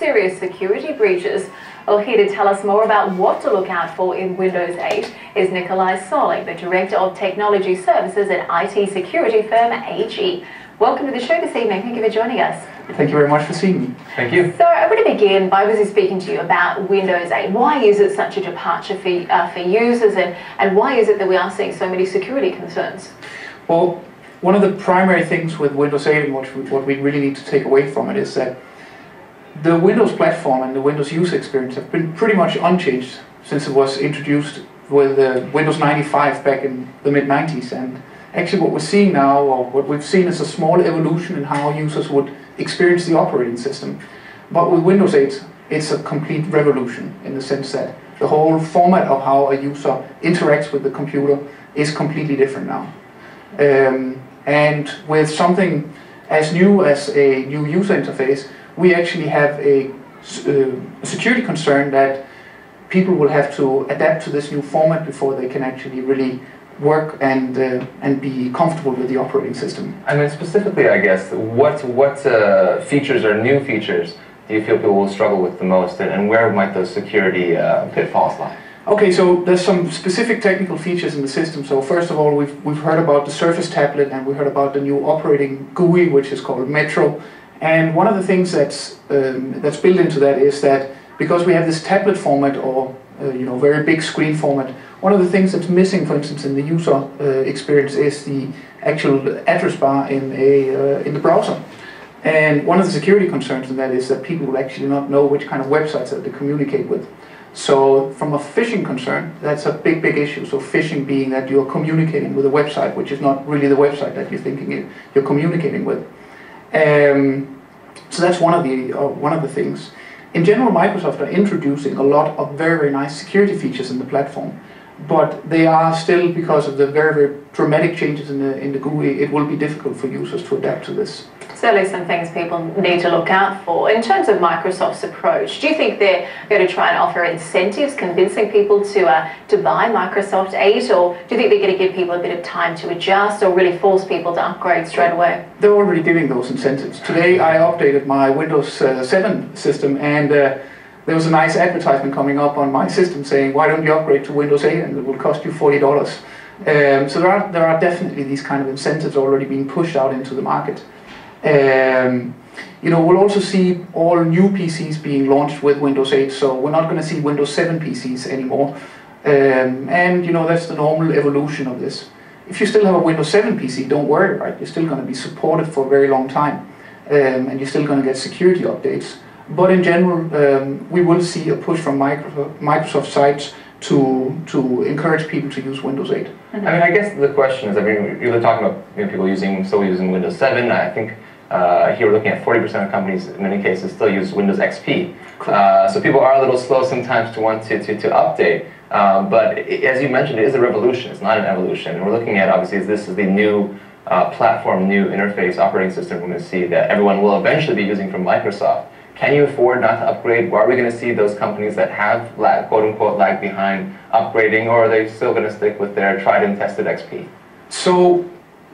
serious security breaches. Well, here to tell us more about what to look out for in Windows 8 is Nicolai, the Director of Technology Services at IT security firm AG. Welcome to the show this evening. Thank you for joining us. Thank you very much for seeing me. Thank you. So I'm going to begin by obviously speaking to you about Windows 8. Why is it such a departure for users, and why is it that we are seeing so many security concerns? Well, one of the primary things with Windows 8 and what we really need to take away from it is that the Windows platform and the Windows user experience have been pretty much unchanged since it was introduced with Windows 95 back in the mid-90s. And actually what we're seeing now, or what we've seen, is a small evolution in how users would experience the operating system. But with Windows 8, it's a complete revolution in the sense that the whole format of how a user interacts with the computer is completely different now. And with something as new as a new user interface, we actually have a security concern that people will have to adapt to this new format before they can actually really work and be comfortable with the operating system. I mean, specifically, I guess, what features or new features do you feel people will struggle with the most, and where might those security pitfalls lie? Okay, so there's some specific technical features in the system. So first of all, we've heard about the Surface tablet, and we heard about the new operating GUI, which is called Metro. And one of the things that's built into that is that because we have this tablet format, or very big screen format, one of the things that's missing, for instance, in the user experience is the actual address bar in the browser. And one of the security concerns in that is that people will actually not know which kind of websites that they communicate with. So from a phishing concern, that's a big issue. So phishing being that you're communicating with a website which is not really the website that you're thinking you're communicating with. So that's one of the things. In general, Microsoft are introducing a lot of very nice security features in the platform, but they are still, because of the very dramatic changes in the GUI, it will be difficult for users to adapt to this. Certainly some things people need to look out for. In terms of Microsoft's approach, do you think they're going to try and offer incentives, convincing people to buy Microsoft 8, or do you think they're going to give people a bit of time to adjust, or really force people to upgrade straight away? They're already giving those incentives. Today I updated my Windows 7 system, and there was a nice advertisement coming up on my system saying, why don't you upgrade to Windows 8 and it will cost you $40. So there are definitely these kind of incentives already being pushed out into the market. We'll also see all new PCs being launched with Windows 8, so we're not going to see Windows 7 PCs anymore. And that's the normal evolution of this. If you still have a Windows 7 PC, don't worry, right? You're still going to be supported for a very long time, and you're still going to get security updates. But in general, we will see a push from Microsoft sides to encourage people to use Windows 8. I mean, I guess the question is, you were talking about people still using Windows 7. I think here we're looking at 40% of companies, in many cases, still use Windows XP. So people are a little slow sometimes to want to update. But as you mentioned, it is a revolution. It's not an evolution. And we're looking at, obviously, this is the new platform, new interface operating system we're going to see that everyone will eventually be using from Microsoft. Can you afford not to upgrade? Or are we going to see those companies that have, quote-unquote, lagged behind upgrading, or are they still going to stick with their tried and tested XP? So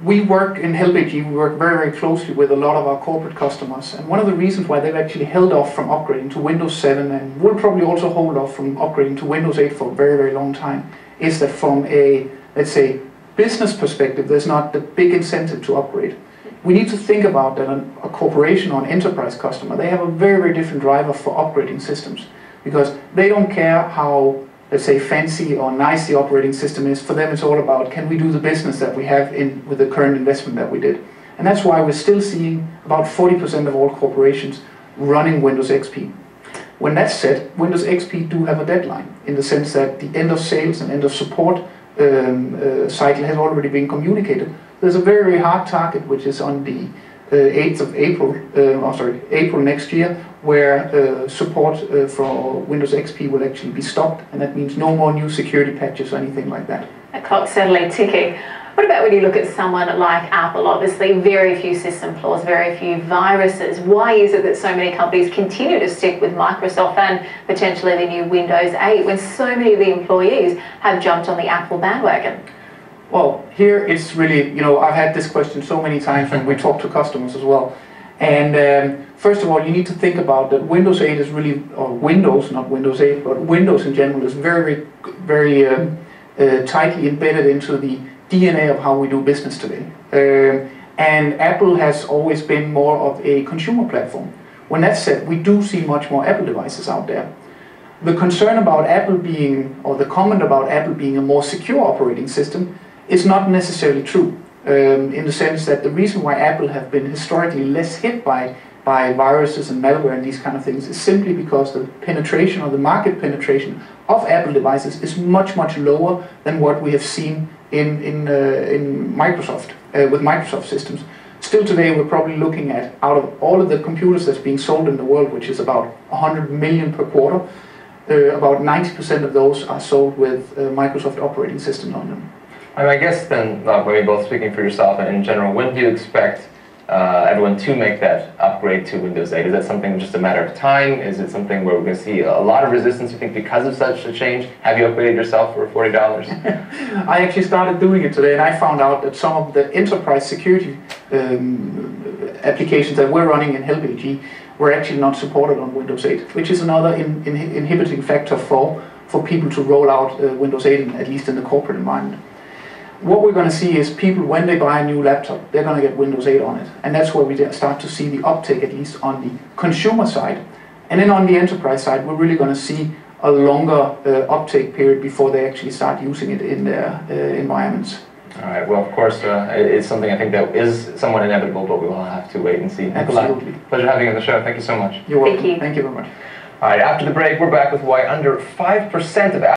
we work in HelpAG, we work very closely with a lot of our corporate customers, and one of the reasons why they've actually held off from upgrading to Windows 7 and will probably also hold off from upgrading to Windows 8 for a very long time is that from a, let's say, business perspective, there's not the big incentive to upgrade. We need to think about that a corporation or an enterprise customer, they have a very different driver for upgrading systems, because they don't care how, let's say, fancy or nice the operating system is. For them, it's all about, can we do the business that we have with the current investment that we did? And that's why we're still seeing about 40% of all corporations running Windows XP. When that's said, Windows XP do have a deadline, in the sense that the end of sales and end of support cycle has already been communicated. There's a very hard target, which is on the 8th of April, April next year, where support for Windows XP will actually be stopped, and that means no more new security patches or anything like that. The clock's certainly ticking. What about when you look at someone like Apple? Obviously, very few system flaws, very few viruses. Why is it that so many companies continue to stick with Microsoft and potentially the new Windows 8 when so many of the employees have jumped on the Apple bandwagon? Well, here it's really, I've had this question so many times when we talk to customers as well. And First of all, you need to think about that Windows 8 is really, or Windows, not Windows 8, but Windows in general is very, very tightly embedded into the DNA of how we do business today. And Apple has always been more of a consumer platform. When that's said, we do see much more Apple devices out there. The concern about Apple being, or the comment about Apple being a more secure operating system is not necessarily true. In the sense that the reason why Apple have been historically less hit by viruses and malware and these kind of things is simply because the penetration or the market penetration of Apple devices is much, much lower than what we have seen in Microsoft, with Microsoft systems. Still today, we're probably looking at, out of all of the computers that's being sold in the world, which is about 100 million per quarter, about 90% of those are sold with Microsoft operating systems on them. And I guess then, maybe both speaking for yourself and in general, when do you expect everyone to make that upgrade to Windows 8? Is that something just a matter of time? Is it something where we're going to see a lot of resistance, you think, because of such a change? Have you upgraded yourself for $40? I actually started doing it today, and I found out that some of the enterprise security applications that we're running in Help AG were actually not supported on Windows 8, which is another inhibiting factor for people to roll out Windows 8, at least in the corporate environment. What we're going to see is people, when they buy a new laptop, they're going to get Windows 8 on it. And that's where we start to see the uptake, at least on the consumer side. And then on the enterprise side, we're really going to see a longer uptake period before they actually start using it in their environments. All right, well, of course, it's something I think that is somewhat inevitable, but we will have to wait and see. Absolutely. Nicolai, pleasure having you on the show. Thank you so much. You're welcome. Thank you. Thank you very much. All right, after the break, we're back with why under 5% of